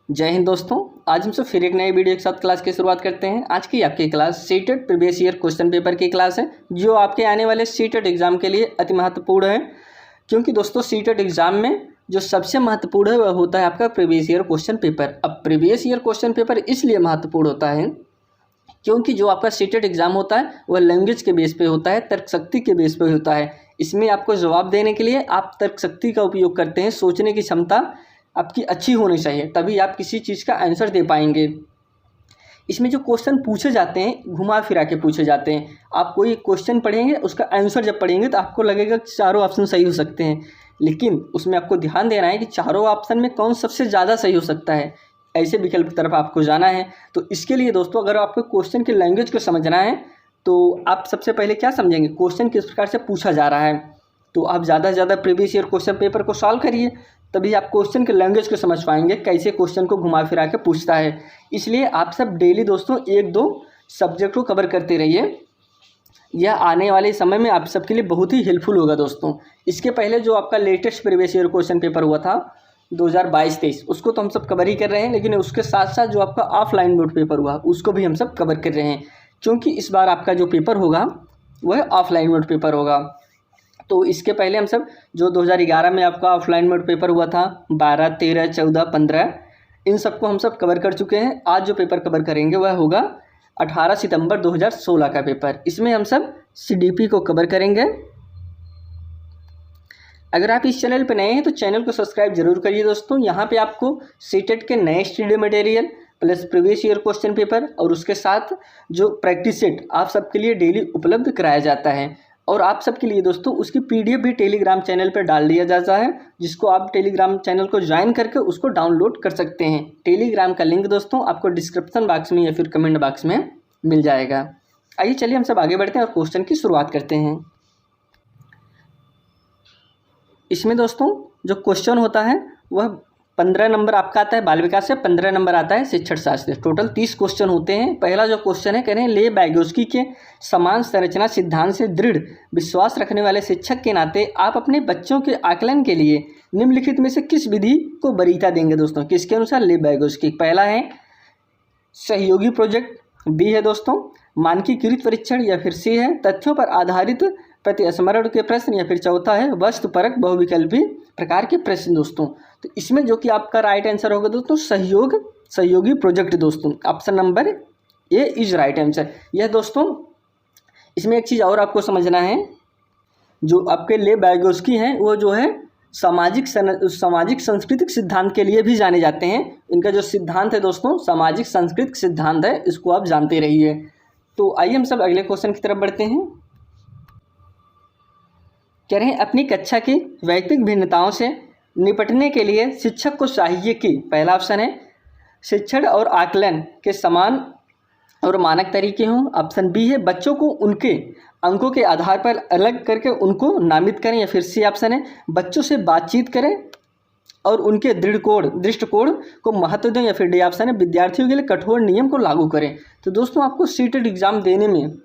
जय हिंद दोस्तों। आज हम सब फिर एक नए वीडियो के साथ क्लास की शुरुआत करते हैं। आज की आपकी class CTET previous year question paper की क्लास है, जो आपके आने वाले सीटेट एग्जाम के लिए अति महत्वपूर्ण है। क्योंकि दोस्तों सीटेट एग्जाम में जो सबसे महत्वपूर्ण है वह होता है आपका प्रीवियस ईयर क्वेश्चन पेपर। अब प्रीवियस ईयर क्वेश्चन पेपर इसलिए महत्वपूर्ण होता है क्योंकि जो आपका सीटेट एग्जाम होता है वह लैंग्वेज के बेस पे होता है, तर्क शक्ति के बेस पे होता है। इसमें आपको जवाब देने के लिए आप तर्क शक्ति का उपयोग करते हैं। सोचने की क्षमता आपकी अच्छी होनी चाहिए, तभी आप किसी चीज़ का आंसर दे पाएंगे। इसमें जो क्वेश्चन पूछे जाते हैं घुमा फिरा के पूछे जाते हैं। आप कोई क्वेश्चन पढ़ेंगे, उसका आंसर जब पढ़ेंगे तो आपको लगेगा कि चारों ऑप्शन सही हो सकते हैं, लेकिन उसमें आपको ध्यान देना है कि चारों ऑप्शन में कौन सबसे ज़्यादा सही हो सकता है, ऐसे विकल्प की तरफ आपको जाना है। तो इसके लिए दोस्तों अगर आपको क्वेश्चन की लैंग्वेज को समझना है तो आप सबसे पहले क्या समझेंगे, क्वेश्चन किस प्रकार से पूछा जा रहा है। तो आप ज़्यादा से ज़्यादा प्रीवियस ईयर क्वेश्चन पेपर को सॉल्व करिए, तभी आप क्वेश्चन के लैंग्वेज को समझ पाएंगे, कैसे क्वेश्चन को घुमा फिरा के पूछता है। इसलिए आप सब डेली दोस्तों 1-2 सब्जेक्ट को कवर करते रहिए। यह आने वाले समय में आप सबके लिए बहुत ही हेल्पफुल होगा दोस्तों। इसके पहले जो आपका latest previous year question paper हुआ था 2022-23, उसको तो हम सब कवर ही कर रहे हैं, लेकिन उसके साथ साथ जो आपका ऑफलाइन मोड पेपर हुआ उसको भी हम सब कवर कर रहे हैं। क्योंकि इस बार आपका जो पेपर होगा वह ऑफलाइन मोड पेपर होगा। तो इसके पहले हम सब जो 2011 में आपका ऑफलाइन मोड पेपर हुआ था 12, 13, 14, 15, इन सबको हम सब कवर कर चुके हैं। आज जो पेपर कवर करेंगे वह होगा 18 सितंबर 2016 का पेपर। इसमें हम सब CDP को कवर करेंगे। अगर आप इस चैनल पर नए हैं तो चैनल को सब्सक्राइब जरूर करिए दोस्तों। यहाँ पे आपको सीटेट के नए study material plus previous year question paper और उसके साथ जो प्रैक्टिस सेट आप सबके लिए डेली उपलब्ध कराया जाता है। और आप सबके लिए दोस्तों उसकी PDF भी टेलीग्राम चैनल पर डाल दिया जाता है, जिसको आप टेलीग्राम चैनल को ज्वाइन करके उसको डाउनलोड कर सकते हैं। टेलीग्राम का लिंक दोस्तों आपको डिस्क्रिप्शन बॉक्स में या फिर कमेंट बॉक्स में मिल जाएगा। आइए चलिए हम सब आगे बढ़ते हैं और क्वेश्चन की शुरुआत करते हैं। इसमें दोस्तों जो क्वेश्चन होता है वह 15 नंबर आपका आता है बाल विकास से, 15 नंबर आता है शिक्षण शास्त्र से। टोटल 30 क्वेश्चन होते हैं। पहला जो क्वेश्चन है कह रहे हैं, ले बैगोस्की के समान संरचना सिद्धांत से दृढ़ विश्वास रखने वाले शिक्षक के नाते आप अपने बच्चों के आकलन के लिए निम्नलिखित में से किस विधि को वरीयता देंगे दोस्तों, किसके अनुसार? ले बैगोस्की। पहला है सहयोगी प्रोजेक्ट, B है दोस्तों मानकीकृत परीक्षण, या फिर C है तथ्यों पर आधारित प्रतिस्मरण के प्रश्न, या फिर चौथा है वस्तुपरक बहुविकल्पी प्रकार के प्रश्न दोस्तों। तो इसमें जो कि आपका राइट आंसर होगा दोस्तों सहयोगी प्रोजेक्ट दोस्तों। Option number A is right answer. यह दोस्तों इसमें एक चीज़ और आपको समझना है, जो आपके ले बैगोस्की हैं वो जो है सामाजिक सांस्कृतिक सिद्धांत के लिए भी जाने जाते हैं। इनका जो सिद्धांत है दोस्तों सामाजिक सांस्कृतिक सिद्धांत है, इसको आप जानते रहिए। तो आइए हम सब अगले क्वेश्चन की तरफ बढ़ते हैं। कह रहे हैं, अपनी कक्षा की वैयक्तिक भिन्नताओं से निपटने के लिए शिक्षक को चाहिए कि, पहला ऑप्शन है शिक्षण और आकलन के समान और मानक तरीके हों। ऑप्शन B है बच्चों को उनके अंकों के आधार पर अलग करके उनको नामित करें, या फिर C ऑप्शन है बच्चों से बातचीत करें और उनके दृष्टिकोण को महत्व दें, या फिर D ऑप्शन है विद्यार्थियों के लिए कठोर नियम को लागू करें। तो दोस्तों आपको सीटेट एग्जाम देने में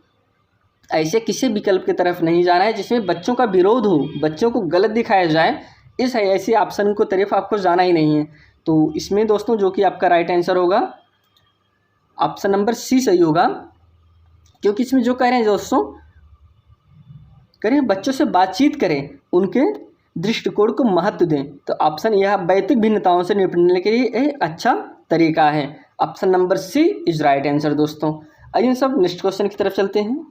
ऐसे किसी विकल्प की तरफ नहीं जाना है जिसमें बच्चों का विरोध हो, बच्चों को गलत दिखाया जाए, इस ऐसे ऑप्शन को तरफ आपको जाना ही नहीं है। तो इसमें दोस्तों जो कि आपका राइट आंसर होगा ऑप्शन नंबर C सही होगा। क्योंकि इसमें जो कह रहे हैं दोस्तों, कह रहे हैं बच्चों से बातचीत करें, उनके दृष्टिकोण को महत्व दें। तो ऑप्शन यह वैयक्तिक भिन्नताओं से निपटने के लिए एक अच्छा तरीका है। Option number C is right answer दोस्तों। आइए सब नेक्स्ट क्वेश्चन की तरफ चलते हैं।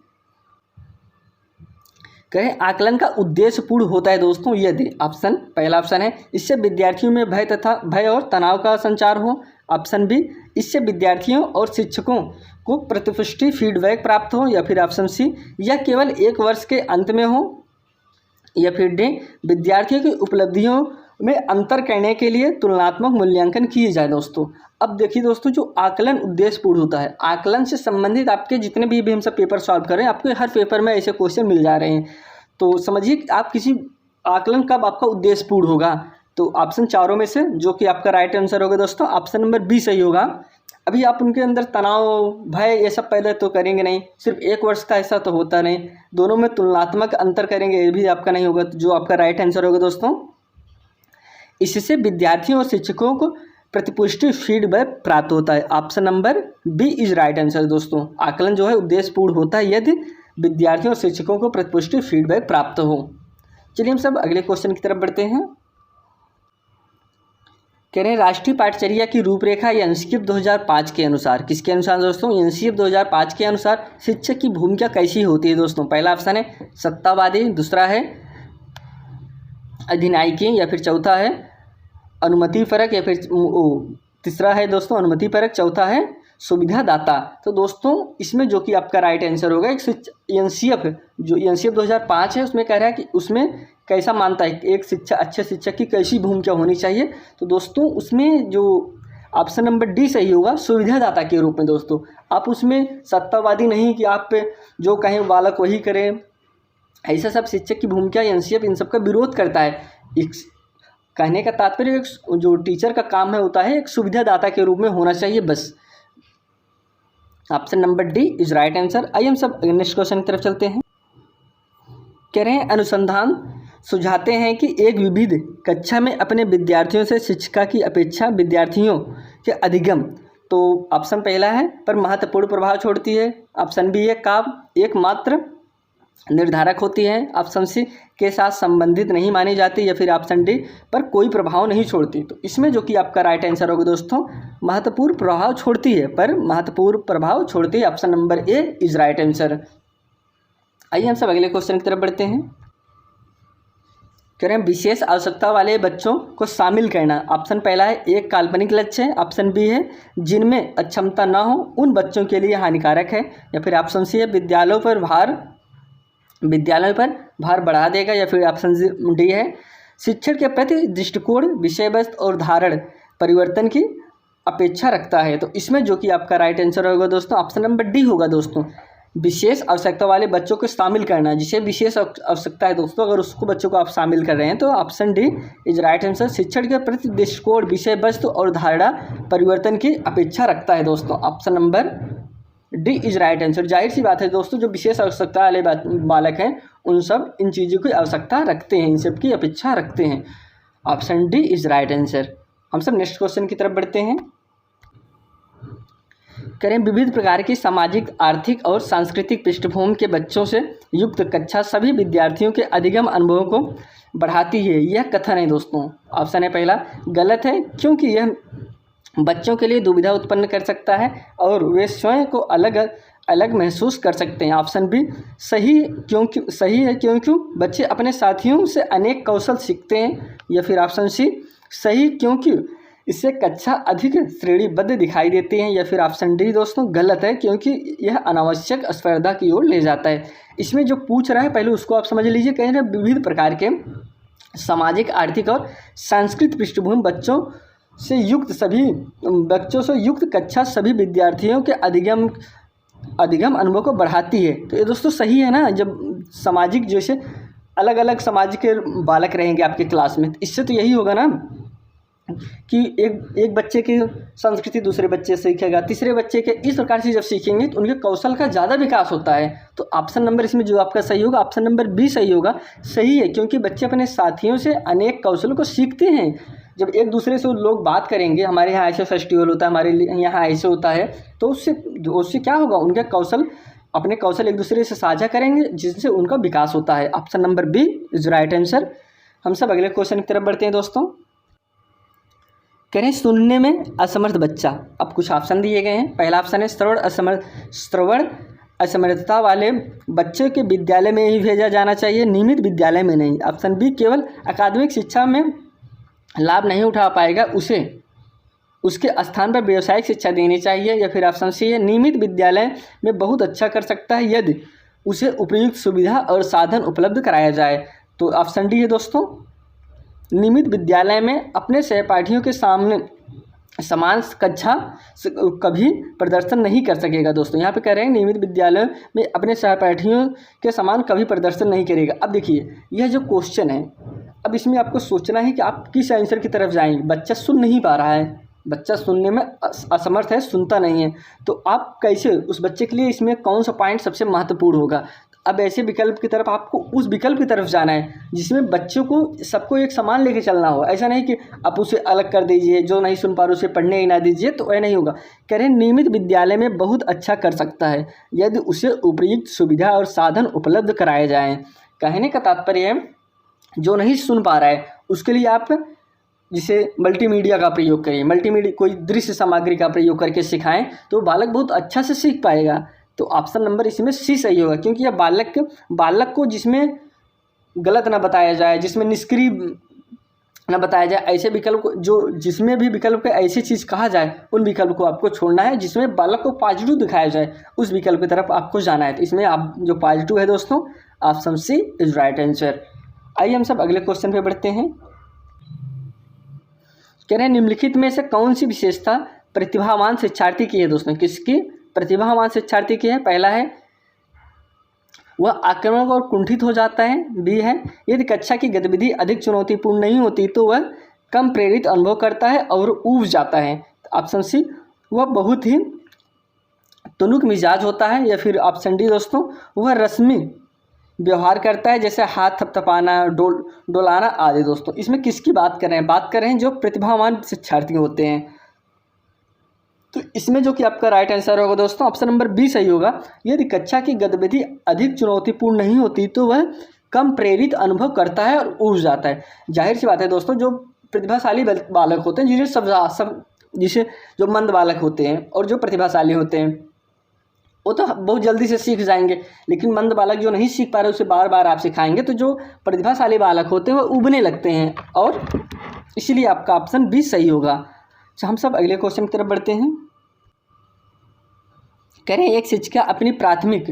कहें आकलन का उद्देश्य पूर्ण होता है दोस्तों यदि, पहला ऑप्शन है इससे विद्यार्थियों में भय और तनाव का संचार हो। ऑप्शन B इससे विद्यार्थियों और शिक्षकों को प्रतिपुष्टि फीडबैक प्राप्त हो, या फिर ऑप्शन C यह केवल 1 वर्ष के अंत में हो, या फिर D विद्यार्थियों की उपलब्धियों में अंतर करने के लिए तुलनात्मक मूल्यांकन किए जाए दोस्तों। अब देखिए दोस्तों, जो आकलन उद्देश्य पूर्ण होता है, आकलन से संबंधित आपके जितने भी हम सब पेपर सॉल्व कर रहे हैं, आपके हर पेपर में ऐसे क्वेश्चन मिल जा रहे हैं। तो समझिए आप किसी आकलन कब आपका उद्देश्य पूर्ण होगा। तो ऑप्शन चारों में से जो कि आपका राइट आंसर होगा दोस्तों ऑप्शन नंबर B सही होगा। अभी आप उनके अंदर तनाव भय ये सब पैदा तो करेंगे नहीं, सिर्फ 1 वर्ष का ऐसा तो होता नहीं, दोनों में तुलनात्मक अंतर करेंगे, ये भी आपका नहीं होगा। तो जो आपका राइट आंसर होगा दोस्तों, इससे विद्यार्थियों और शिक्षकों को प्रतिपुष्टि फीडबैक प्राप्त होता है। Option number B is right answer दोस्तों। आकलन जो है उद्देश्यपूर्ण होता है यदि विद्यार्थियों और शिक्षकों को प्रतिपुष्टि फीडबैक प्राप्त हो। चलिए हम सब अगले क्वेश्चन की तरफ बढ़ते हैं। कह रहे हैं राष्ट्रीय पाठचर्या की रूपरेखा एनसीईआरटी 2005 के अनुसार, किसके अनुसार दोस्तों? एनसीईआरटी 2005 के अनुसार शिक्षक की भूमिका कैसी होती है दोस्तों? पहला ऑप्शन है सत्तावादी, दूसरा है अधिनायकी, या फिर चौथा है अनुमति परक, या फिर तीसरा है दोस्तों अनुमति परक, चौथा है सुविधादाता। तो दोस्तों इसमें जो कि आपका राइट आंसर होगा एक एनसीईआरटी जो एनसीईआरटी 2005 है उसमें कह रहा है कि उसमें कैसा मानता है एक अच्छे शिक्षक की कैसी भूमिका होनी चाहिए। तो दोस्तों उसमें जो ऑप्शन नंबर डी सही होगा, सुविधादाता के रूप में। दोस्तों आप उसमें सत्तावादी नहीं कि आप पे जो कहें बालक वही करें, ऐसा सब शिक्षक की भूमिका एनसीईआरटी इन सब का विरोध करता है। एक कहने का तात्पर्य एक जो टीचर का काम है होता है एक सुविधादाता के रूप में होना चाहिए बस। Option number D is right answer. आइए हम सब नेक्स्ट क्वेश्चन की तरफ चलते हैं। कह रहे हैं अनुसंधान सुझाते हैं कि एक विविध कक्षा में अपने विद्यार्थियों से शिक्षिका की अपेक्षा विद्यार्थियों के अधिगम, तो ऑप्शन पहला है पर महत्वपूर्ण प्रभाव छोड़ती है, ऑप्शन बी है काव्य एकमात्र निर्धारक होती है, ऑप्शन सी के साथ संबंधित नहीं मानी जाती, या फिर ऑप्शन डी पर कोई प्रभाव नहीं छोड़ती। तो इसमें जो कि आपका राइट आंसर होगा दोस्तों महत्वपूर्ण प्रभाव छोड़ती है, पर महत्वपूर्ण प्रभाव छोड़ती है। Option number A is right answer. आइए हम सब अगले क्वेश्चन की तरफ बढ़ते हैं। कह रहे हैं विशेष आवश्यकता वाले बच्चों को शामिल करना, ऑप्शन पहला है एक काल्पनिक लक्ष्य है, ऑप्शन बी है जिनमें अक्षमता न हो उन बच्चों के लिए हानिकारक है, या फिर ऑप्शन सी है विद्यालयों पर भार बढ़ा देगा, या फिर ऑप्शन डी है शिक्षण के प्रति दृष्टिकोण विषय वस्तु और धारण परिवर्तन की अपेक्षा रखता है। तो इसमें जो कि आपका राइट आंसर होगा दोस्तों ऑप्शन नंबर डी होगा दोस्तों, विशेष आवश्यकता वाले बच्चों को शामिल करना। जिसे विशेष आवश्यकता है दोस्तों अगर उसको बच्चों को आप शामिल कर रहे हैं तो option D is right answer. शिक्षण के प्रति दृष्टिकोण विषय वस्तु और धारणा परिवर्तन की अपेक्षा रखता है दोस्तों, option number D is right answer. जाहिर सी बात है दोस्तों जो विशेष आवश्यकता वाले बालक हैं उन सब इन चीज़ों की आवश्यकता रखते हैं, इन सब की अपेक्षा रखते हैं। Option D is right answer. हम सब नेक्स्ट क्वेश्चन की तरफ बढ़ते हैं। करें विविध प्रकार की सामाजिक आर्थिक और सांस्कृतिक पृष्ठभूमि के बच्चों से युक्त कक्षा सभी विद्यार्थियों के अधिगम अनुभवों को बढ़ाती है, यह कथन है दोस्तों। ऑप्शन है पहला गलत है क्योंकि यह बच्चों के लिए दुविधा उत्पन्न कर सकता है और वे स्वयं को अलग अलग महसूस कर सकते हैं, ऑप्शन बी सही है क्योंकि बच्चे अपने साथियों से अनेक कौशल सीखते हैं, या फिर ऑप्शन सी सही क्योंकि इससे कक्षा अधिक श्रेणीबद्ध दिखाई देती है, या फिर ऑप्शन डी दोस्तों गलत है क्योंकि यह अनावश्यक स्पर्धा की ओर ले जाता है। इसमें जो पूछ रहा है पहले उसको आप समझ लीजिए। कह रहे हैं विविध प्रकार के सामाजिक आर्थिक और सांस्कृतिक पृष्ठभूमि बच्चों से युक्त कक्षा सभी विद्यार्थियों के अधिगम अनुभव को बढ़ाती है। तो ये दोस्तों सही है ना, जब सामाजिक जैसे अलग अलग समाज के बालक रहेंगे आपके क्लास में, इससे तो यही होगा ना कि एक बच्चे की संस्कृति दूसरे बच्चे से सीखेगा, तीसरे बच्चे के, इस प्रकार से जब सीखेंगे तो उनके कौशल का ज़्यादा विकास होता है। तो ऑप्शन नंबर इसमें जो आपका सही होगा ऑप्शन नंबर बी सही होगा। सही है क्योंकि बच्चे अपने साथियों से अनेक कौशलों को सीखते हैं। जब एक दूसरे से लोग बात करेंगे, हमारे यहाँ ऐसे फेस्टिवल होता है, हमारे यहाँ ऐसे होता है, तो उससे क्या होगा, उनके अपने कौशल एक दूसरे से साझा करेंगे जिससे उनका विकास होता है। Option number B is right answer. हम सब अगले क्वेश्चन की तरफ बढ़ते हैं दोस्तों। कह रहे हैं सुनने में असमर्थ बच्चा, अब कुछ ऑप्शन दिए गए हैं। पहला ऑप्शन है श्रवण असमर्थता वाले बच्चे के विद्यालय में ही भेजा जाना चाहिए, नियमित विद्यालय में नहीं। ऑप्शन बी केवल अकादमिक शिक्षा में लाभ नहीं उठा पाएगा, उसके स्थान पर व्यावसायिक शिक्षा देनी चाहिए, या फिर ऑप्शन सी है नियमित विद्यालय में बहुत अच्छा कर सकता है यदि उसे उपयुक्त सुविधा और साधन उपलब्ध कराया जाए। तो ऑप्शन डी है दोस्तों, नियमित विद्यालय में अपने सहपाठियों के सामने समान कक्षा कभी प्रदर्शन नहीं कर सकेगा। दोस्तों यहाँ पे कह रहे हैं नियमित विद्यालय में अपने सहपाठियों के समान कभी प्रदर्शन नहीं करेगा। अब देखिए यह जो क्वेश्चन है, अब इसमें आपको सोचना है कि आप किस आंसर की तरफ जाएंगे। बच्चा सुन नहीं पा रहा है, बच्चा सुनने में असमर्थ है, सुनता नहीं है, तो आप कैसे उस बच्चे के लिए इसमें कौन सा पॉइंट सबसे महत्वपूर्ण होगा। अब ऐसे विकल्प की तरफ आपको उस विकल्प की तरफ जाना है जिसमें बच्चों को सबको एक समान लेके चलना हो। ऐसा नहीं कि आप उसे अलग कर दीजिए, जो नहीं सुन पा रहे उसे पढ़ने ही ना दीजिए, तो वह नहीं होगा। कह रहे हैं नियमित विद्यालय में बहुत अच्छा कर सकता है यदि उसे उपयुक्त सुविधा और साधन उपलब्ध कराए जाएँ। कहने का तात्पर्य है जो नहीं सुन पा रहा है उसके लिए आप जिसे मल्टीमीडिया का प्रयोग करिए, मल्टीमीडिया कोई दृश्य सामग्री का प्रयोग करके सिखाएं तो बालक बहुत अच्छा से सीख पाएगा। तो ऑप्शन नंबर इसमें सी सही होगा, क्योंकि यह बालक को जिसमें गलत ना बताया जाए, जिसमें निष्क्रिय ना बताया जाए, ऐसे विकल्प को जो जिसमें भी विकल्प को ऐसी चीज़ कहा जाए उन विकल्प को आपको छोड़ना है। जिसमें बालक को पॉजिटिव दिखाया जाए उस विकल्प की तरफ आपको जाना है। तो इसमें आप जो पॉजिटिव है दोस्तों, option C is right answer. आइए हम सब अगले क्वेश्चन पे बढ़ते हैं। कह रहे हैं निम्नलिखित में से कौन सी विशेषता प्रतिभावान शिक्षार्थी की है दोस्तों? किसकी प्रतिभावान शिक्षार्थी की है? पहला है वह आक्रामक और कुंठित हो जाता है। बी है यदि कक्षा की गतिविधि अधिक चुनौतीपूर्ण नहीं होती तो वह कम प्रेरित अनुभव करता है और ऊब जाता है। ऑप्शन सी वह बहुत ही तुनुक मिजाज होता है। या फिर ऑप्शन डी दोस्तों वह रस्मी व्यवहार करता है, जैसे हाथ थपथपाना, डोलाना आदि। दोस्तों इसमें किसकी बात कर रहे हैं? बात कर रहे हैं जो प्रतिभावान शिक्षार्थी होते हैं। तो इसमें जो कि आपका राइट आंसर होगा दोस्तों ऑप्शन नंबर बी सही होगा। यदि कक्षा की गतिविधि अधिक चुनौतीपूर्ण नहीं होती तो वह कम प्रेरित अनुभव करता है और ऊब जाता है। जाहिर सी बात है दोस्तों, जो प्रतिभाशाली बालक होते हैं, जिसे जो मंद बालक होते हैं और जो प्रतिभाशाली होते हैं वो तो बहुत जल्दी से सीख जाएंगे, लेकिन मंद बालक जो नहीं सीख पा रहे उसे बार बार आप सिखाएंगे तो जो प्रतिभाशाली बालक होते हैं वो उबने लगते हैं, और इसीलिए आपका ऑप्शन बी सही होगा। तो हम सब अगले क्वेश्चन की तरफ बढ़ते हैं। कह रहे हैं एक शिक्षिका अपनी प्राथमिक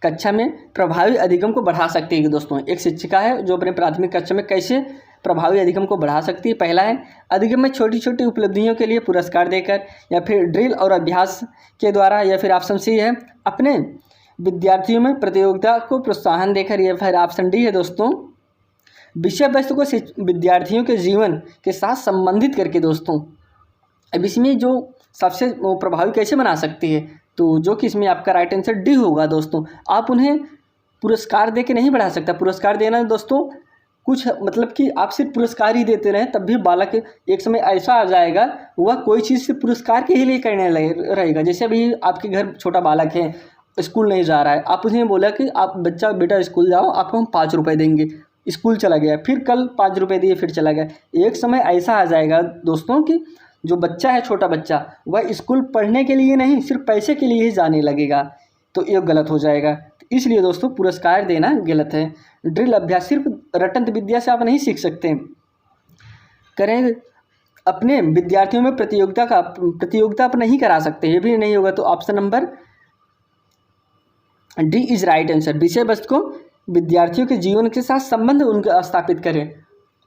कक्षा में प्रभावी अधिगम को बढ़ा सकती है। दोस्तों एक शिक्षिका है जो अपने प्राथमिक कक्षा में कैसे प्रभावी अधिगम को बढ़ा सकती है? पहला है अधिगम में छोटी छोटी उपलब्धियों के लिए पुरस्कार देकर, या फिर ड्रिल और अभ्यास के द्वारा, या फिर ऑप्शन सी है अपने विद्यार्थियों में प्रतियोगिता को प्रोत्साहन देकर, या फिर ऑप्शन डी है दोस्तों विषय वस्तु को विद्यार्थियों के जीवन के साथ संबंधित करके। दोस्तों अब इसमें जो सबसे प्रभावी कैसे बना सकती है, तो जो कि इसमें आपका राइट आंसर डी होगा। दोस्तों आप उन्हें पुरस्कार दे के नहीं बढ़ा सकता। पुरस्कार देना दोस्तों कुछ मतलब कि आप सिर्फ पुरस्कार ही देते रहें तब भी बालक एक समय ऐसा आ जाएगा वह कोई चीज़ से पुरस्कार के ही लिए करने रहेगा। जैसे अभी आपके घर छोटा बालक है, स्कूल नहीं जा रहा है, आप उन्हें बोला कि आप बेटा स्कूल जाओ, आपको हम 5 रुपये देंगे। स्कूल चला गया, फिर कल 5 रुपये दिए, फिर चला गया। एक समय ऐसा आ जाएगा दोस्तों कि जो बच्चा है, छोटा बच्चा, वह स्कूल पढ़ने के लिए नहीं सिर्फ पैसे के लिए ही जाने लगेगा, तो ये गलत हो जाएगा। इसलिए दोस्तों पुरस्कार देना गलत है। ड्रिल अभ्यास सिर्फ रटंत विद्या से आप नहीं सीख सकते। करें अपने विद्यार्थियों में प्रतियोगिता आप नहीं करा सकते, ये भी नहीं होगा। तो option number D is right answer. विषय वस्तु को विद्यार्थियों के जीवन के साथ संबंध उनका स्थापित करें,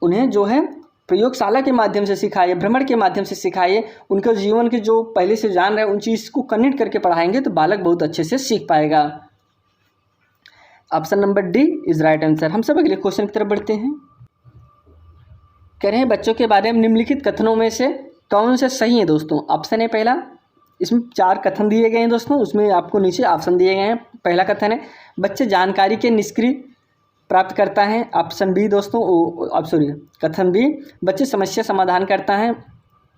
उन्हें जो है प्रयोगशाला के माध्यम से सिखाइए, भ्रमण के माध्यम से सिखाइए, उनके जीवन के जो पहले से जान रहे हैं उन चीज़ को कनेक्ट करके पढ़ाएंगे तो बालक बहुत अच्छे से सीख पाएगा। Option number D is right answer. हम सब अगले क्वेश्चन की तरफ बढ़ते हैं। कह रहे हैं बच्चों के बारे में निम्नलिखित कथनों में से कौन से सही है? दोस्तों ऑप्शन है पहला, इसमें 4 कथन दिए गए हैं दोस्तों, उसमें आपको नीचे ऑप्शन दिए गए हैं। पहला कथन है बच्चे जानकारी के निष्क्रिय प्राप्त करता है। ऑप्शन बी दोस्तों कथन बी बच्चे समस्या समाधान करता है।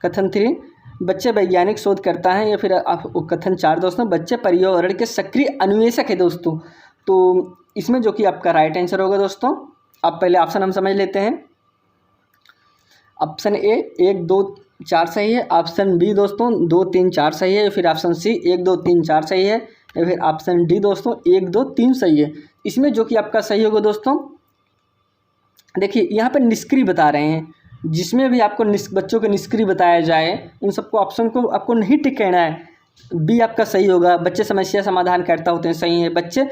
कथन 3 बच्चे वैज्ञानिक शोध करता है। या फिर कथन 4 दोस्तों बच्चे पर्यावरण के सक्रिय अन्वेषक है। दोस्तों तो इसमें जो कि आपका राइट आंसर होगा दोस्तों, अब पहले ऑप्शन हम समझ लेते हैं। ऑप्शन ए 1 2 4 सही है। ऑप्शन बी दोस्तों 2 3 4 सही है। फिर ऑप्शन सी 1 2 3 4 सही है। या फिर ऑप्शन डी दोस्तों 1 2 3 सही है। इसमें जो कि आपका सही होगा दोस्तों, देखिए यहाँ पर निष्क्रिय बता रहे हैं, जिसमें भी आपको बच्चों को निष्क्रिय बताया जाए उन सबको ऑप्शन को आपको नहीं टिक कहना है। बी आपका सही होगा, बच्चे समस्या समाधान करता होते हैं, सही है। बच्चे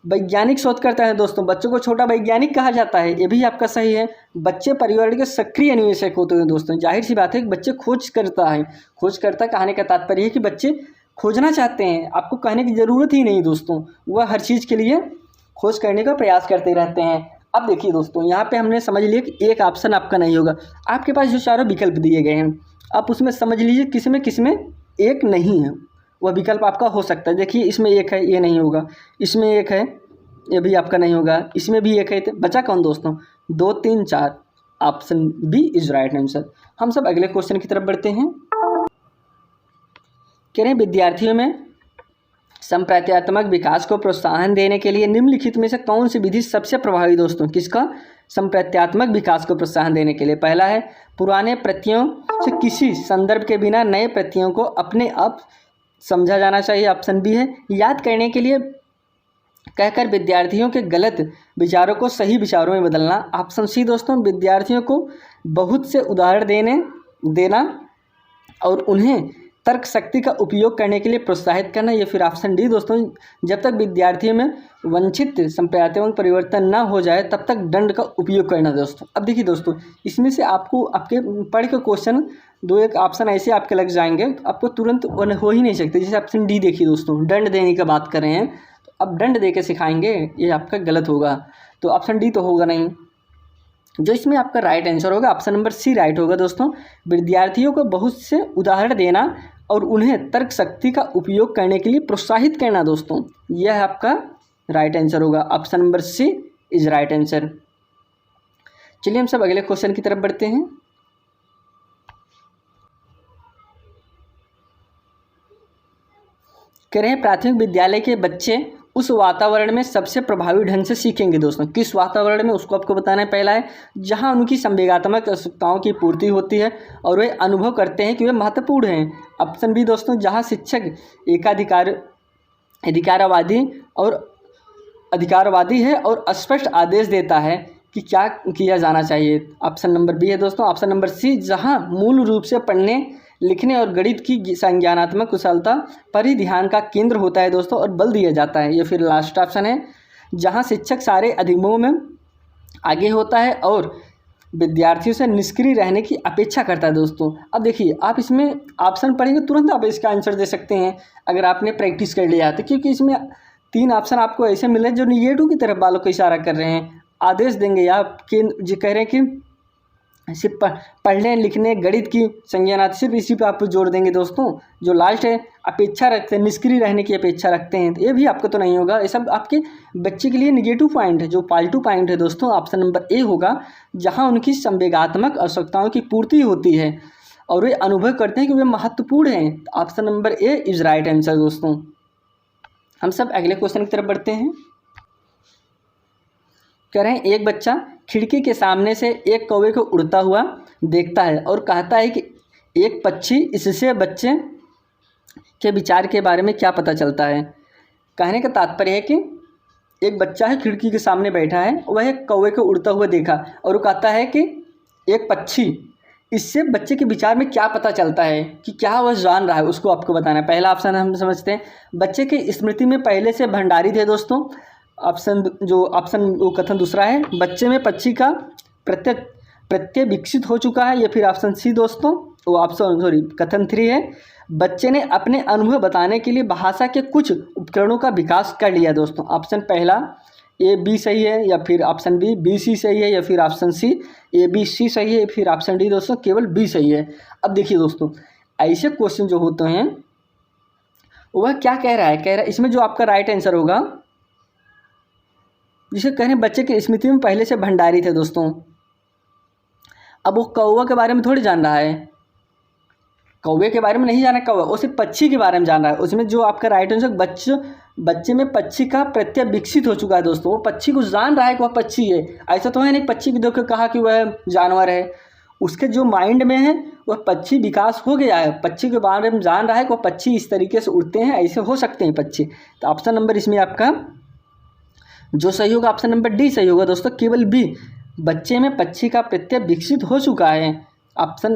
वैज्ञानिक शोध करता है, दोस्तों बच्चों को छोटा वैज्ञानिक कहा जाता है, ये भी आपका सही है। बच्चे पर्यावरण के सक्रिय अन्वेषक होते हैं। दोस्तों जाहिर सी बात है कि बच्चे खोज करता कहने का तात्पर्य है कि बच्चे खोजना चाहते हैं, आपको कहने की ज़रूरत ही नहीं दोस्तों, वह हर चीज़ के लिए खोज करने का प्रयास करते रहते हैं। अब देखिए दोस्तों यहाँ पे हमने समझ लिया कि एक ऑप्शन आपका नहीं होगा। आपके पास जो चारों विकल्प दिए गए हैं आप उसमें समझ लीजिए किसमें एक नहीं है, वह विकल्प आपका हो सकता है। देखिए इसमें एक है, ये नहीं होगा। इसमें एक है, ये भी आपका नहीं होगा। इसमें भी एक है, तो बचा कौन दोस्तों? 2 3 4, option B is right answer. हम सब अगले क्वेश्चन की तरफ बढ़ते हैं। कह रहे हैं विद्यार्थियों में संप्रत्यात्मक विकास को प्रोत्साहन देने के लिए निम्नलिखित में से कौन सी विधि सबसे प्रभावी दोस्तों? किसका? संप्रत्यात्मक विकास को प्रोत्साहन देने के लिए। पहला है पुराने प्रतियों से किसी संदर्भ के बिना नए प्रतियों को अपने आप समझा जाना चाहिए। ऑप्शन बी है याद करने के लिए कहकर विद्यार्थियों के गलत विचारों को सही विचारों में बदलना। ऑप्शन सी दोस्तों विद्यार्थियों को बहुत से उदाहरण देना और उन्हें तर्क शक्ति का उपयोग करने के लिए प्रोत्साहित करना। या फिर ऑप्शन डी दोस्तों जब तक विद्यार्थियों में वांछित संप्रत्यात्मक परिवर्तन ना हो जाए तब तक दंड का उपयोग करना दोस्तों। अब देखिए दोस्तों इसमें से आपको आपके पढ़ के क्वेश्चन 2-1 ऑप्शन ऐसे आपके लग जाएंगे, आपको तुरंत हो ही नहीं सकते। जैसे ऑप्शन डी देखिए दोस्तों, दंड देने की बात कर रहे हैं, तो अब दंड दे के सिखाएंगे, ये आपका गलत होगा। तो ऑप्शन डी तो होगा नहीं। जो इसमें आपका राइट आंसर होगा ऑप्शन नंबर सी राइट होगा दोस्तों। विद्यार्थियों को बहुत से उदाहरण देना और उन्हें तर्क शक्ति का उपयोग करने के लिए प्रोत्साहित करना दोस्तों, यह आपका राइट आंसर होगा। Option number C is right answer. चलिए हम सब अगले क्वेश्चन की तरफ बढ़ते हैं। कह रहे हैं प्राथमिक विद्यालय के बच्चे उस वातावरण में सबसे प्रभावी ढंग से सीखेंगे दोस्तों। किस वातावरण में, उसको आपको बताना है। पहला है जहां उनकी संवेगात्मक आवश्यकताओं की पूर्ति होती है और वे अनुभव करते हैं कि वे महत्वपूर्ण हैं। ऑप्शन बी दोस्तों जहां शिक्षक अधिकारवादी है और स्पष्ट आदेश देता है कि क्या किया जाना चाहिए। ऑप्शन नंबर बी है दोस्तों। ऑप्शन नंबर सी जहां मूल रूप से पढ़ने लिखने और गणित की संज्ञानात्मक कुशलता पर ही ध्यान का केंद्र होता है दोस्तों और बल दिया जाता है। या फिर लास्ट ऑप्शन है जहां शिक्षक सारे अधिगमों में आगे होता है और विद्यार्थियों से निष्क्रिय रहने की अपेक्षा करता है दोस्तों। अब देखिए आप इसमें ऑप्शन पढ़ेंगे तुरंत आप इसका आंसर दे सकते हैं अगर आपने प्रैक्टिस कर लिया तो, क्योंकि इसमें 3 ऑप्शन आपको ऐसे मिले जो निगेटिव की तरफ बालों को इशारा कर रहे हैं। आदेश देंगे आप जो कह रहे हैं कि सिर्फ पढ़ने लिखने गणित की संज्ञानात्मक, सिर्फ इसी पे आप जोड़ देंगे दोस्तों। जो लास्ट है अपेक्षा रखते हैं, निष्क्रिय रहने की अपेक्षा रखते हैं, तो ये भी आपको तो नहीं होगा। ये सब आपके बच्चे के लिए निगेटिव पॉइंट है। जो पॉजिटिव पॉइंट है दोस्तों ऑप्शन नंबर ए होगा जहां उनकी संवेगात्मक आवश्यकताओं की पूर्ति होती है और वे अनुभव करते हैं कि वे महत्वपूर्ण हैं। Option number A is right answer दोस्तों। हम सब अगले क्वेश्चन की तरफ बढ़ते हैं। कह रहे हैं एक बच्चा खिड़की के सामने से एक कौवे को उड़ता हुआ देखता है और कहता है कि एक पक्षी, इससे बच्चे के विचार के बारे में क्या पता चलता है। कहने का तात्पर्य है कि एक बच्चा है खिड़की के सामने बैठा है, वह एक कौवे को उड़ता हुआ देखा और वो कहता है कि एक पक्षी, इससे बच्चे के विचार में क्या पता चलता है कि क्या वह जान रहा है, उसको आपको बताना है। पहला ऑप्शन हम समझते हैं बच्चे की स्मृति में पहले से भंडारित है दोस्तों। ऑप्शन कथन दूसरा है बच्चे में पक्षी का प्रत्यय विकसित हो चुका है। या फिर ऑप्शन सी दोस्तों कथन 3 है बच्चे ने अपने अनुभव बताने के लिए भाषा के कुछ उपकरणों का विकास कर लिया दोस्तों। ऑप्शन पहला ए बी सही है, या फिर ऑप्शन बी सी सही है, या फिर option C A B C सही है, फिर ऑप्शन डी दोस्तों केवल बी सही है। अब देखिए दोस्तों ऐसे क्वेश्चन जो होते हैं वह क्या कह रहा है, इसमें जो आपका राइट आंसर होगा जिसे कह रहे हैं बच्चे की स्मृति में पहले से भंडारित है दोस्तों। अब वो कौवा के बारे में थोड़ी जान रहा है, कौवे के बारे में नहीं जाना कौवा, वो सिर्फ पक्षी के बारे में जान रहा है। उसमें जो आपका राइट आंसर बच्चे में पक्षी का प्रत्यय विकसित हो चुका है दोस्तों। वो पक्षी को जान रहा है कि वह पक्षी है, ऐसा तो है नहीं पक्षी को देख के कहा कि वह जानवर है। उसके जो माइंड में है वह पक्षी विकास हो गया है, पक्षी के बारे में जान रहा है कि वह पक्षी इस तरीके से उड़ते हैं, ऐसे हो सकते हैं पक्षी। तो ऑप्शन नंबर इसमें आपका जो सही होगा ऑप्शन नंबर डी सही होगा दोस्तों, केवल बी, बच्चे में पक्षी का प्रत्यय विकसित हो चुका है। Option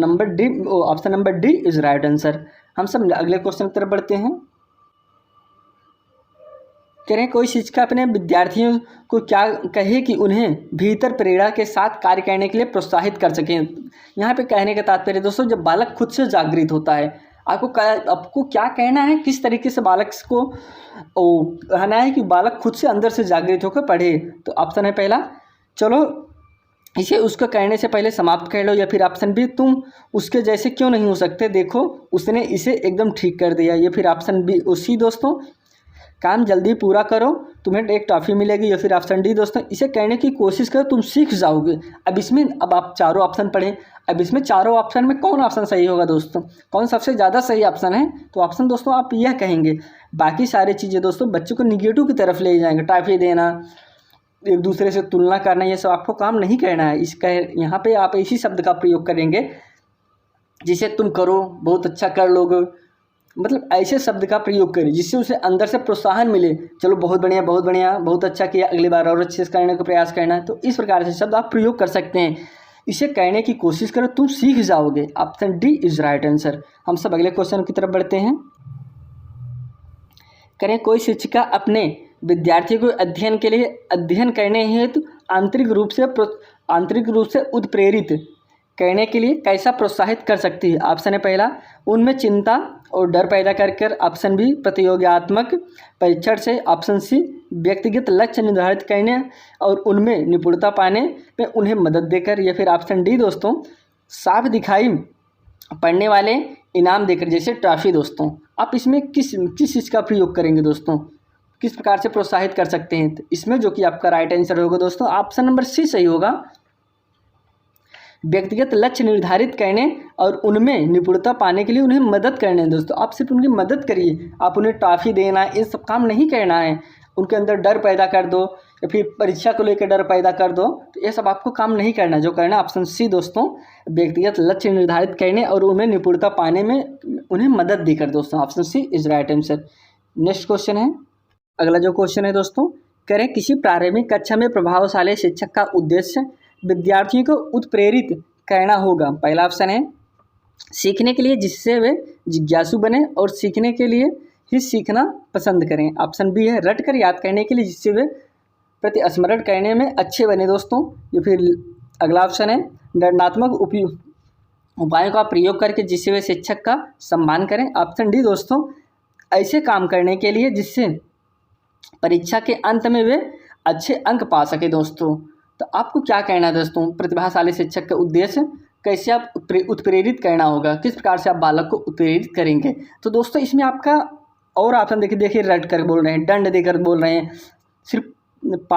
number D is right answer. हम सब अगले क्वेश्चन की तरफ बढ़ते हैं। कह रहे हैं कोई शिक्षक अपने विद्यार्थियों को क्या कहे कि उन्हें भीतर प्रेरणा के साथ कार्य करने के लिए प्रोत्साहित कर सकें। यहाँ पे कहने का तात्पर्य दोस्तों जब बालक खुद से जागृत होता है, आपको क्या कहना है, किस तरीके से बालक को कहना है कि बालक खुद से अंदर से जागृत होकर पढ़े। तो ऑप्शन है पहला चलो इसे उसको कहने से पहले समाप्त कर लो, या फिर ऑप्शन बी तुम उसके जैसे क्यों नहीं हो सकते, देखो उसने इसे एकदम ठीक कर दिया। या फिर ऑप्शन बी सी दोस्तों काम जल्दी पूरा करो, तुम्हें एक टॉफ़ी मिलेगी। या फिर ऑप्शन डी दोस्तों, इसे कहने की कोशिश करो, तुम सीख जाओगे। अब आप चारों ऑप्शन पढ़ें। अब इसमें चारों ऑप्शन में कौन ऑप्शन सही होगा दोस्तों, कौन सबसे ज़्यादा सही ऑप्शन है? तो ऑप्शन दोस्तों आप यह कहेंगे। बाकी सारी चीज़ें दोस्तों बच्चों को निगेटिव की तरफ ले जाएंगे। टॉफ़ी देना, एक दूसरे से तुलना करना, ये सब आपको काम नहीं करना है। इसका यहाँ पे आप इसी शब्द का प्रयोग करेंगे, जिसे तुम करो, बहुत अच्छा कर लोगे, मतलब ऐसे शब्द का प्रयोग करें जिससे उसे अंदर से प्रोत्साहन मिले। चलो बहुत बढ़िया, बहुत बढ़िया, बहुत अच्छा किया, अगली बार और अच्छे से करने का प्रयास करना। तो इस प्रकार से शब्द आप प्रयोग कर सकते हैं। इसे कहने की कोशिश करो, तुम सीख जाओगे। Option D is right answer. हम सब अगले क्वेश्चन की तरफ बढ़ते हैं। करें, कोई शिक्षिका अपने विद्यार्थियों को अध्ययन करने हेतु आंतरिक रूप से उत्प्रेरित करने के लिए कैसा प्रोत्साहित कर सकती है? ऑप्शन है पहला, उनमें चिंता और डर पैदा कर। ऑप्शन बी, प्रतियोगात्मक परीक्षण से। ऑप्शन सी, व्यक्तिगत लक्ष्य निर्धारित करने और उनमें निपुणता पाने में उन्हें मदद देकर। या फिर ऑप्शन डी दोस्तों, साफ दिखाई पड़ने वाले इनाम देकर, जैसे ट्रॉफी। दोस्तों आप इसमें किस चीज़ का प्रयोग करेंगे दोस्तों, किस प्रकार से प्रोत्साहित कर सकते हैं? तो इसमें जो कि आपका राइट आंसर होगा दोस्तों, ऑप्शन नंबर सी सही होगा। व्यक्तिगत लक्ष्य निर्धारित करने और उनमें निपुणता पाने के लिए उन्हें मदद करने। दोस्तों आप सिर्फ उनकी मदद करिए, आप उन्हें टॉफ़ी देना, ये सब काम नहीं करना है। उनके अंदर डर पैदा कर दो या फिर परीक्षा को लेकर डर पैदा कर दो, तो ये सब आपको काम नहीं करना। जो करना ऑप्शन सी दोस्तों, व्यक्तिगत लक्ष्य निर्धारित करने और उनमें निपुणता पाने में उन्हें मदद देकर। दोस्तों option C is right answer. Next question है, अगला जो क्वेश्चन है दोस्तों, करें, किसी प्रारंभिक कक्षा में प्रभावशाली शिक्षक का उद्देश्य विद्यार्थियों को उत्प्रेरित करना होगा। पहला ऑप्शन है, सीखने के लिए जिससे वे जिज्ञासु बने और सीखने के लिए ही सीखना पसंद करें। ऑप्शन बी है, रट कर याद करने के लिए जिससे वे प्रतिस्मरण करने में अच्छे बने। दोस्तों या फिर अगला ऑप्शन है, दंडात्मक उपायों का प्रयोग करके जिससे वे शिक्षक का सम्मान करें। ऑप्शन डी दोस्तों, ऐसे काम करने के लिए जिससे परीक्षा के अंत में वे अच्छे अंक पा सके। दोस्तों तो आपको क्या कहना है दोस्तों, प्रतिभाशाली शिक्षक का उद्देश्य कैसे आप उत्प्रेरित करना होगा, किस प्रकार से आप बालक को उत्प्रेरित करेंगे? तो दोस्तों इसमें आपका और ऑप्शन देखिए, रट कर बोल रहे हैं, दंड देकर बोल रहे हैं, सिर्फ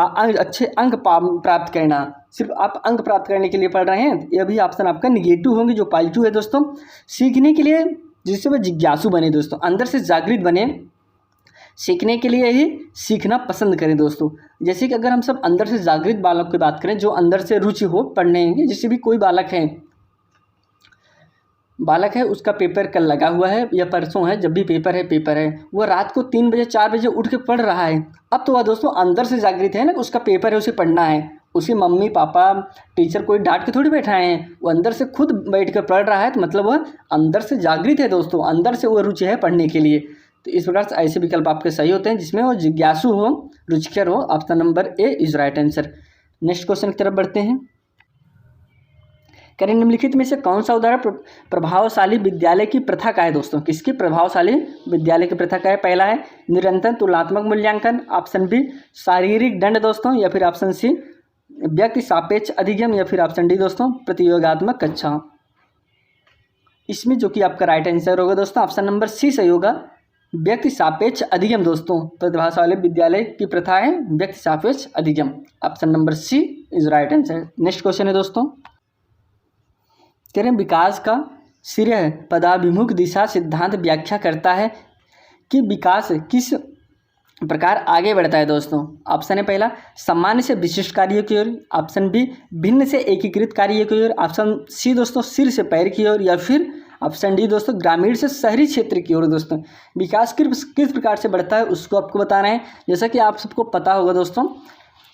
अच्छे अंक प्राप्त करना, सिर्फ आप अंक प्राप्त करने के लिए पढ़ रहे हैं। ये भी ऑप्शन आपका निगेटिव होंगे, जो पॉजिटिव है दोस्तों, सीखने के लिए जिससे वह जिज्ञासु बने। दोस्तों अंदर से जागृत बने, सीखने के लिए ही सीखना पसंद करें। दोस्तों जैसे कि अगर हम सब अंदर से जागृत बालक की बात करें, जो अंदर से रुचि हो पढ़ने की, जैसे भी कोई बालक है उसका पेपर कल लगा हुआ है या परसों है, जब भी पेपर है, वह रात को 3 बजे 4 बजे उठ के पढ़ रहा है। अब तो वह दोस्तों अंदर से जागृत है ना, उसका पेपर है, उसे पढ़ना है। उसके मम्मी पापा टीचर कोई डांट के थोड़ी बैठाए हैं, वो अंदर से खुद बैठ कर पढ़ रहा है, तो मतलब वह अंदर से जागृत है। दोस्तों अंदर से वह रुचि है पढ़ने के लिए। तो इस प्रकार से ऐसे विकल्प आपके सही होते हैं जिसमें वो जिज्ञासु हो, रुचिकर हो। Option number A is right answer. Next question की तरफ बढ़ते हैं। करें, निम्नलिखित में से कौन सा उदाहरण प्रभावशाली विद्यालय की प्रथा का है? दोस्तों किसकी प्रभावशाली विद्यालय की प्रथा का है? पहला है निरंतर तुलनात्मक मूल्यांकन। ऑप्शन बी, शारीरिक दंड। दोस्तों या फिर ऑप्शन सी, व्यक्ति सापेक्ष अधिगम। या फिर ऑप्शन डी दोस्तों, प्रतियोगात्मक कक्षा। इसमें जो कि आपका राइट आंसर होगा दोस्तों, ऑप्शन नंबर सी सही होगा, व्यक्ति सापेक्ष अधिगम। दोस्तों प्रतिभाशाली विद्यालय की प्रथा है व्यक्ति सापेक्ष अधिगम। Option number C is right answer. Next question है दोस्तों, कह रहे हैं, विकास का श्रेय पदाभिमुख दिशा सिद्धांत व्याख्या करता है कि विकास किस प्रकार आगे बढ़ता है। दोस्तों ऑप्शन है पहला, सामान्य से विशिष्ट कार्यों की ओर। ऑप्शन बी, भिन्न से एकीकृत कार्यों की ओर। ऑप्शन सी दोस्तों, सिर से पैर की ओर। या फिर ऑप्शन डी दोस्तों, ग्रामीण से शहरी क्षेत्र की ओर। दोस्तों विकास किस प्रकार से बढ़ता है उसको आपको बताना है। जैसा कि आप सबको पता होगा दोस्तों,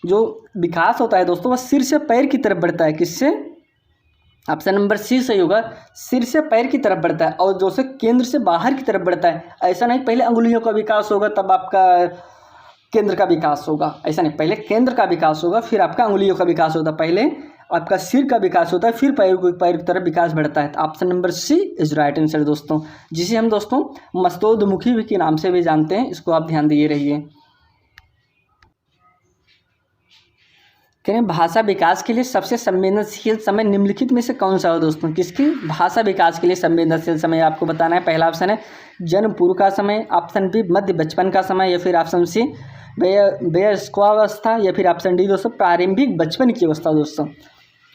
जो विकास होता है दोस्तों वह सिर से पैर की तरफ बढ़ता है। किससे? ऑप्शन नंबर सी सही होगा, सिर से पैर की तरफ बढ़ता है। और जो से केंद्र से बाहर की तरफ बढ़ता है। ऐसा नहीं पहले अंगुलियों का विकास होगा तब आपका केंद्र का विकास होगा, ऐसा नहीं, पहले केंद्र का विकास होगा फिर आपका अंगुलियों का विकास होता है। पहले आपका सिर का विकास होता है फिर पैर की तरफ विकास बढ़ता है। तो option number C is right answer दोस्तों, जिसे हम दोस्तों मस्तोद्मुखी के नाम से भी जानते हैं। इसको आप ध्यान दिए रहिए। कह रहे हैं भाषा विकास के लिए सबसे संवेदनशील समय निम्नलिखित में से कौन सा हो दोस्तों? किसकी भाषा विकास के लिए संवेदनशील समय आपको बताना है। पहला ऑप्शन है जन्म पूर्व का समय, ऑप्शन बी मध्य बचपन का समय, या फिर ऑप्शन सी वयस्कावस्था, या फिर ऑप्शन डी दोस्तों प्रारंभिक बचपन की अवस्था। दोस्तों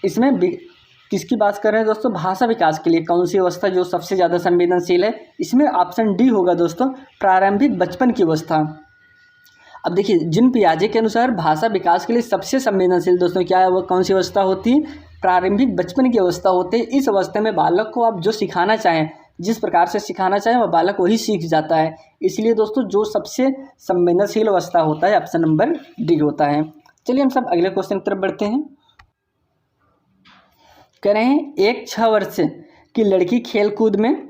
इसमें किसकी बात कर रहे हैं दोस्तों? भाषा विकास के लिए कौन सी अवस्था जो सबसे ज़्यादा संवेदनशील है? इसमें ऑप्शन डी होगा दोस्तों प्रारंभिक बचपन की अवस्था। अब देखिए जिन पियाजे के अनुसार भाषा विकास के लिए सबसे संवेदनशील दोस्तों क्या है, वो कौन सी अवस्था होती है? प्रारंभिक बचपन की अवस्था होती है। इस अवस्था में बालक को आप जो सिखाना चाहें, जिस प्रकार से सिखाना चाहें वह बालक वही सीख जाता है। इसलिए दोस्तों जो सबसे संवेदनशील अवस्था होता है ऑप्शन नंबर डी होता है। चलिए हम सब अगले क्वेश्चन की तरफ बढ़ते हैं। कह रहे हैं एक 6 वर्ष की लड़की खेल कूद में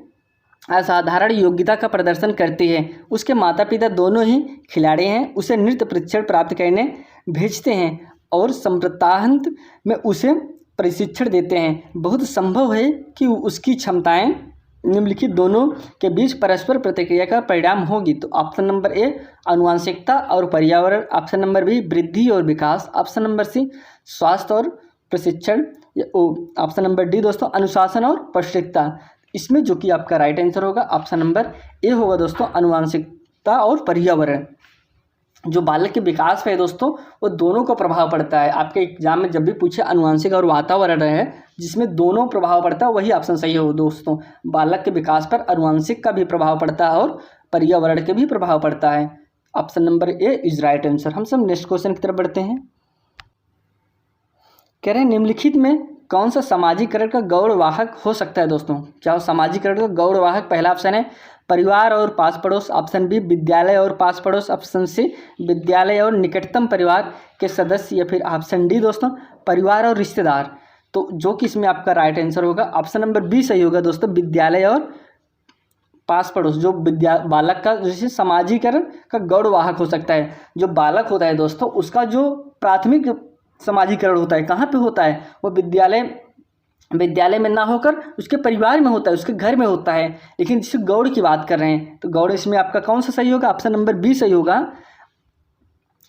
असाधारण योग्यता का प्रदर्शन करती है। उसके माता पिता दोनों ही खिलाड़ी हैं। उसे नृत्य प्रशिक्षण प्राप्त करने भेजते हैं और सप्ताहांत में उसे प्रशिक्षण देते हैं। बहुत संभव है कि उसकी क्षमताएं निम्नलिखित दोनों के बीच परस्पर प्रतिक्रिया का परिणाम होगी। तो ऑप्शन नंबर ए आनुवंशिकता और पर्यावरण, ऑप्शन नंबर बी वृद्धि और विकास, ऑप्शन नंबर सी स्वास्थ्य और प्रशिक्षण, ऑप्शन नंबर डी दोस्तों अनुशासन और पौष्टिकता। इसमें जो कि आपका राइट आंसर होगा ऑप्शन नंबर ए होगा दोस्तों आनुवंशिकता और पर्यावरण। जो बालक के विकास पे है दोस्तों वो दोनों को प्रभाव पड़ता है। आपके एग्जाम में जब भी पूछे अनुवांशिक और वातावरण है जिसमें दोनों प्रभाव पड़ता है वही ऑप्शन सही हो दोस्तों। बालक के विकास पर अनुवांशिक का भी प्रभाव पड़ता है और पर्यावरण के भी प्रभाव पड़ता है। Option number A is right answer. हम सब नेक्स्ट क्वेश्चन की तरफ बढ़ते हैं। कह रहे हैं निम्नलिखित में कौन सा सामाजिकरण का गौरवाहक हो सकता है दोस्तों? क्या हो सामाजिकरण का गौरवाहक? पहला ऑप्शन है परिवार और पास पड़ोस, ऑप्शन बी विद्यालय और पास पड़ोस, ऑप्शन सी विद्यालय और निकटतम परिवार के सदस्य, या फिर ऑप्शन डी दोस्तों परिवार और रिश्तेदार। तो जो कि इसमें आपका राइट आंसर होगा ऑप्शन नंबर बी सही होगा दोस्तों विद्यालय और पास पड़ोस। जो बालक का जैसे सामाजिकरण का गौरवाहक हो सकता है। जो बालक होता है दोस्तों उसका जो प्राथमिक सामाजिकरण होता है कहाँ पे होता है? वो विद्यालय में ना होकर उसके परिवार में होता है, उसके घर में होता है। लेकिन जिस गौड़ की बात कर रहे हैं तो गौड़ इसमें आपका कौन सा सही होगा? ऑप्शन नंबर बी सही होगा।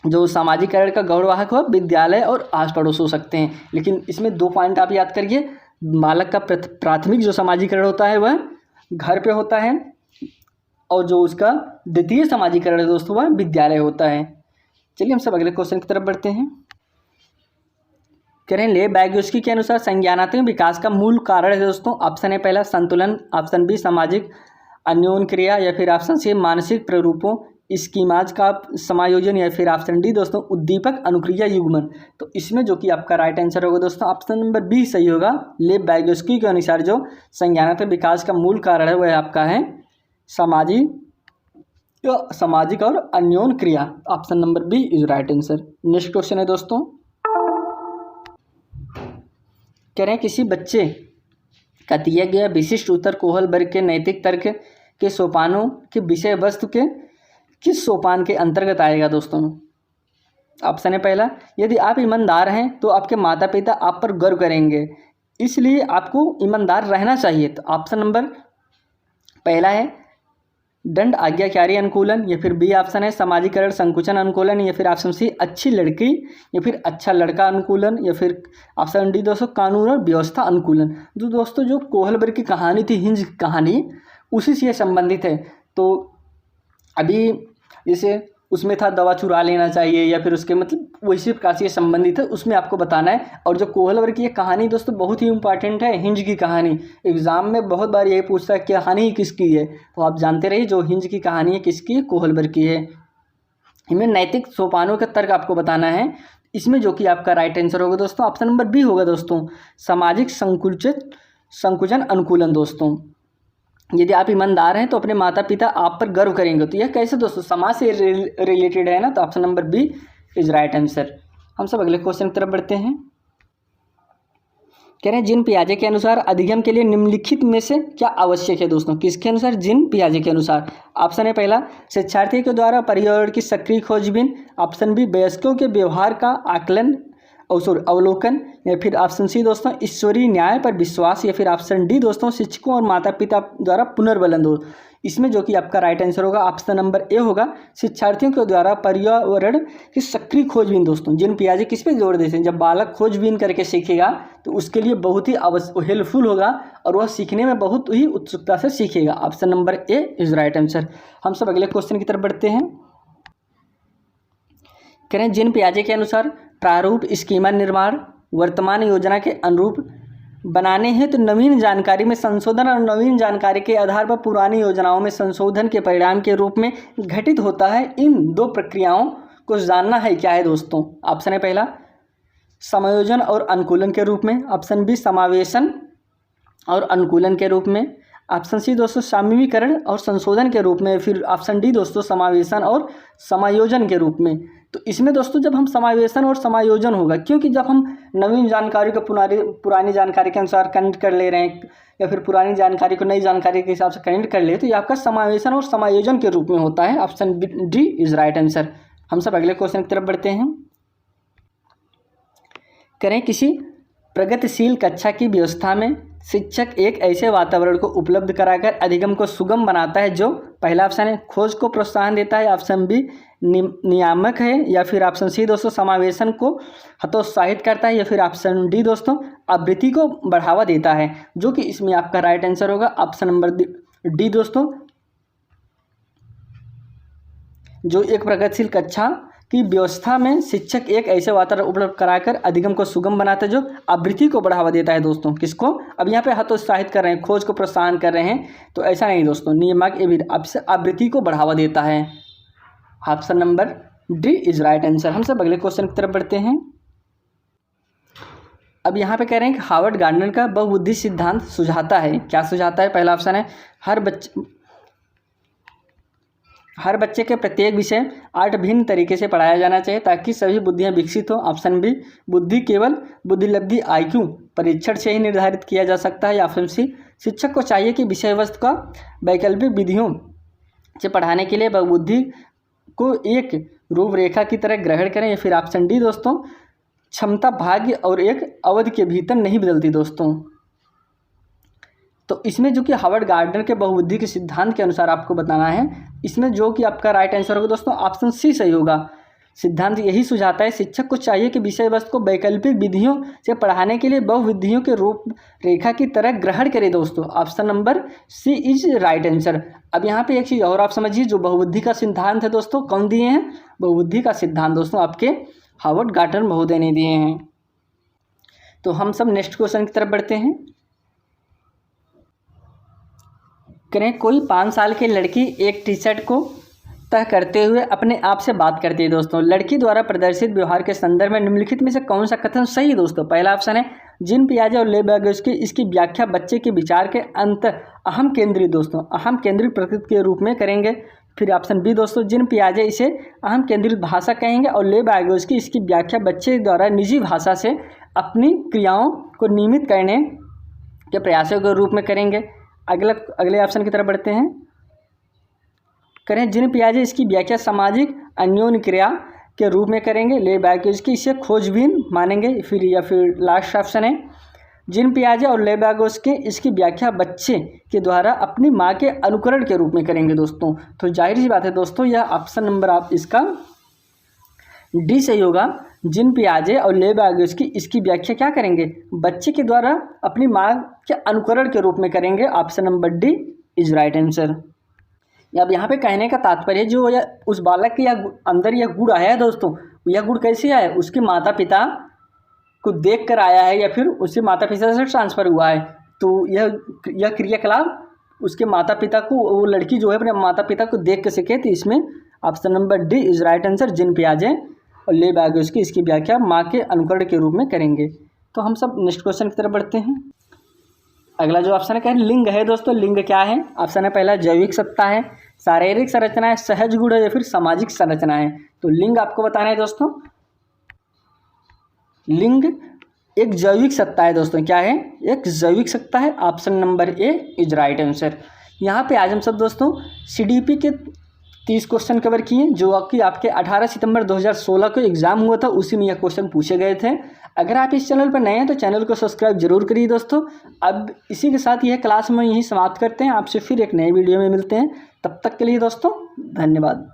जो सामाजिकरण का गौरवाहक हो विद्यालय और आस पड़ोस हो सकते हैं। लेकिन इसमें 2 पॉइंट आप याद करिए। बालक का प्राथमिक जो सामाजिकरण होता है वह घर पे होता है और जो उसका द्वितीय सामाजिकरण है दोस्तों वह विद्यालय होता है। चलिए हम सब अगले क्वेश्चन की तरफ बढ़ते हैं। कह रहे हैं ले बैगोस्की के अनुसार संज्ञानात्मक विकास का मूल कारण है दोस्तों। ऑप्शन है पहला संतुलन, ऑप्शन बी सामाजिक अन्योन क्रिया, या फिर ऑप्शन सी मानसिक प्ररूपों स्कीमाज का समायोजन, या फिर ऑप्शन डी दोस्तों उद्दीपक अनुक्रिया युग्मन। तो इसमें जो कि आपका राइट आंसर होगा दोस्तों ऑप्शन नंबर बी सही होगा। ले बैगोस्की के अनुसार जो संज्ञानात्मक विकास का मूल कारण है वह आपका है सामाजिक और अन्योन क्रिया। Option number B is right answer. Next question है दोस्तों। कह रहे हैं किसी बच्चे का दिया गया विशिष्ट उत्तर कोहलबर्ग के नैतिक तर्क के सोपानों के विषय वस्तु के किस सोपान के अंतर्गत आएगा दोस्तों? ऑप्शन है पहला यदि आप ईमानदार हैं तो आपके माता पिता आप पर गर्व करेंगे, इसलिए आपको ईमानदार रहना चाहिए। तो ऑप्शन नंबर पहला है दंड आज्ञाकारी अनुकूलन, या फिर बी ऑप्शन है सामाजिकरण संकुचन अनुकूलन, या फिर ऑप्शन सी अच्छी लड़की या फिर अच्छा लड़का अनुकूलन, या फिर ऑप्शन डी दोस्तों कानून और व्यवस्था अनुकूलन। तो दोस्तों जो कोहलबर्ग की कहानी थी हिंज की कहानी उसी से संबंधित है। तो अभी जैसे उसमें था दवा चुरा लेना चाहिए या फिर उसके मतलब वैसे प्रकार से संबंधित है उसमें आपको बताना है। और जो कोहलबर्ग की ये कहानी दोस्तों बहुत ही इंपॉर्टेंट है। हिंज की कहानी एग्जाम में बहुत बार यही पूछता है कहानी किसकी है, तो आप जानते रहिए जो हिंज की कहानी है किसकी है, कोहलबर्ग की है। इनमें नैतिक सोपानों का तर्क आपको बताना है। इसमें जो कि आपका राइट आंसर होगा दोस्तों ऑप्शन नंबर बी होगा दोस्तों सामाजिक संकुचन अनुकूलन। दोस्तों यदि आप ईमानदार हैं तो अपने माता पिता आप पर गर्व करेंगे। तो यह कैसे दोस्तों समाज से रिलेटेड है ना, तो option number B is right answer. हम सब अगले क्वेश्चन की तरफ बढ़ते हैं। कह रहे हैं जिन पियाजे के अनुसार अधिगम के लिए निम्नलिखित में से क्या आवश्यक है दोस्तों? किसके अनुसार? जिन पियाजे के अनुसार। ऑप्शन है पहला शिक्षार्थी के द्वारा पर्यावरण की सक्रिय खोजबीन, ऑप्शन बी वयस्कों के व्यवहार का आकलन अवलोकन, या फिर ऑप्शन सी दोस्तों ईश्वरीय न्याय पर विश्वास, या फिर ऑप्शन डी दोस्तों शिक्षकों और माता पिता द्वारा पुनर्बलन दो। इसमें जो कि आपका राइट आंसर होगा ऑप्शन नंबर ए होगा, शिक्षार्थियों के द्वारा पर्यावरण की सक्रिय खोजबीन। दोस्तों जीन पियाजे किस पे जोर देते हैं, जब बालक खोजबीन करके सीखेगा तो उसके लिए बहुत ही हेल्पफुल होगा और वह सीखने में बहुत ही उत्सुकता से सीखेगा। Option number A is right answer. हम सब अगले क्वेश्चन की तरफ बढ़ते हैं। करें जीन पियाजे के अनुसार प्रारूप स्कीमा निर्माण वर्तमान योजना के अनुरूप बनाने हैं तो नवीन जानकारी में संशोधन और नवीन जानकारी के आधार पर पुरानी योजनाओं में संशोधन के परिणाम के रूप में घटित होता है। इन दो प्रक्रियाओं को जानना है क्या है दोस्तों। ऑप्शन है पहला समायोजन और अनुकूलन के रूप में, ऑप्शन बी समावेशन और अनुकूलन के रूप में, ऑप्शन सी दोस्तों सामूहिकरण और संशोधन के रूप में, फिर ऑप्शन डी दोस्तों समावेशन और समायोजन के रूप में। तो इसमें दोस्तों जब हम समावेशन और समायोजन होगा, क्योंकि जब हम नवीन जानकारी को पुरानी जानकारी के अनुसार कनेक्ट कर ले रहे हैं या फिर पुरानी जानकारी को नई जानकारी के हिसाब से कनेक्ट कर ले, तो ये आपका समावेशन और समायोजन के रूप में होता है। Option D is right answer. हम सब अगले क्वेश्चन की तरफ बढ़ते हैं। करें किसी प्रगतिशील कक्षा की व्यवस्था में शिक्षक एक ऐसे वातावरण को उपलब्ध कराकर अधिगम को सुगम बनाता है जो, पहला ऑप्शन है खोज को प्रोत्साहन देता है, ऑप्शन बी नियामक है, या फिर ऑप्शन सी दोस्तों समावेशन को हतोत्साहित करता है, या फिर ऑप्शन डी दोस्तों आवृत्ति को बढ़ावा देता है, जो कि इसमें आपका राइट आंसर होगा ऑप्शन नंबर डी दोस्तों, जो एक प्रगतिशील कक्षा की व्यवस्था में शिक्षक एक ऐसे वातावरण उपलब्ध कराकर अधिगम को सुगम बनाता है जो आवृत्ति को बढ़ावा देता है। दोस्तों किसको, अब यहाँ पे हतोत्साहित कर रहे हैं, खोज को प्रोत्साहन कर रहे हैं, तो ऐसा नहीं दोस्तों, नियामक आवृत्ति को बढ़ावा देता है। Option number D is right answer. हम सब अगले क्वेश्चन की तरफ बढ़ते हैं। अब यहाँ पे कह रहे हैं कि हार्वर्ड गार्डनर का बहुबुद्धि सिद्धांत सुझाता है, क्या सुझाता है। पहला ऑप्शन है हर बच्चे के प्रत्येक विषय 8 भिन्न तरीके से पढ़ाया जाना चाहिए ताकि सभी बुद्धियां विकसित हो। ऑप्शन बी बुद्धि केवल बुद्धिलब्धि IQ परीक्षण से ही निर्धारित किया जा सकता है। ऑप्शन सी शिक्षक को चाहिए कि विषय वस्तु का वैकल्पिक विधियों से पढ़ाने के लिए बहुबुद्धि को एक रूपरेखा की तरह ग्रहण करें, या फिर ऑप्शन डी दोस्तों क्षमता भाग्य और एक अवधि के भीतर नहीं बदलती। दोस्तों तो इसमें जो कि हार्वर्ड गार्डनर के बहुबुद्धि के सिद्धांत के अनुसार आपको बताना है, इसमें जो कि आपका राइट आंसर होगा दोस्तों ऑप्शन सी सही होगा। सिद्धांत यही सुझाता है शिक्षक को चाहिए कि विषय वस्तु को वैकल्पिक विधियों से पढ़ाने के लिए बहुविधियों के रूप रेखा की तरह ग्रहण करे। दोस्तों option number C is right answer. अब यहाँ पे एक चीज़ और आप समझिए, जो बहुबुद्धि का सिद्धांत है दोस्तों कौन दिए हैं, बहुबुद्धि का सिद्धांत दोस्तों आपके हार्वर्ड गार्डनर महोदय ने दिए हैं। तो हम सब नेक्स्ट क्वेश्चन की तरफ बढ़ते हैं। करें कोई 5 साल की लड़की एक टी शर्ट को तय करते हुए अपने आप से बात करती है। दोस्तों लड़की द्वारा प्रदर्शित व्यवहार के संदर्भ में निम्नलिखित में से कौन सा कथन सही है। दोस्तों पहला ऑप्शन है जीन पियाजे और ले बैगोस्की इसकी व्याख्या बच्चे के विचार के अंत अहम केंद्रित दोस्तों अहम केंद्रित प्रकृति के रूप में करेंगे। फिर ऑप्शन बी दोस्तों जीन पियाजे इसे अहम केंद्रित भाषा कहेंगे और ले बैगोस्की इसकी व्याख्या बच्चे द्वारा निजी भाषा से अपनी क्रियाओं को नियमित करने के प्रयासों के रूप में करेंगे। अगले ऑप्शन की तरफ बढ़ते हैं। करें जीन पियाजे इसकी व्याख्या सामाजिक अन्योन्य क्रिया के रूप में करेंगे, ले बैगोस्की इसे खोजबीन मानेंगे। फिर लास्ट ऑप्शन है जीन पियाजे और ले बैगोस्की इसकी व्याख्या बच्चे के द्वारा अपनी माँ के अनुकरण के रूप में करेंगे। दोस्तों तो जाहिर सी बात है दोस्तों यह ऑप्शन नंबर आप इसका डी सही होगा। जीन पियाजे और ले बैगोस्की इसकी व्याख्या क्या करेंगे, बच्चे के द्वारा अपनी माँ के अनुकरण के रूप में करेंगे। Option number D is right answer. अब यहाँ पे कहने का तात्पर्य जो उस बालक के अंदर यह गुण आया है दोस्तों, यह गुण कैसे आया है, उसके माता पिता को देख कर आया है या फिर उसके माता पिता से ट्रांसफ़र हुआ है। तो यह क्रियाकलाप उसके माता पिता को, वो लड़की जो है अपने माता पिता को देख कर सीखे। तो इसमें option number D is right answer. Jean पियाजे और ले बैगोस्की इसकी व्याख्या माँ के अनुकरण के रूप में करेंगे। तो हम सब नेक्स्ट क्वेश्चन की तरफ बढ़ते हैं। अगला जो ऑप्शन है क्या है, लिंग है। दोस्तों लिंग क्या है, ऑप्शन है पहला जैविक सत्ता है, शारीरिक संरचना है, सहज गुण है या फिर सामाजिक संरचना है। तो लिंग आपको बताना है दोस्तों, लिंग एक जैविक सत्ता है। दोस्तों क्या है, एक जैविक सत्ता है। Option number A is right answer. यहाँ पे आज हम सब दोस्तों CDP के 30 क्वेश्चन कवर किए, जो कि आपके 18 सितंबर 2016 को एग्जाम हुआ था, उसी में यह क्वेश्चन पूछे गए थे। अगर आप इस चैनल पर नए हैं तो चैनल को सब्सक्राइब जरूर करिए दोस्तों। अब इसी के साथ यह क्लास में यहीं समाप्त करते हैं, आपसे फिर एक नए वीडियो में मिलते हैं। तब तक के लिए दोस्तों धन्यवाद।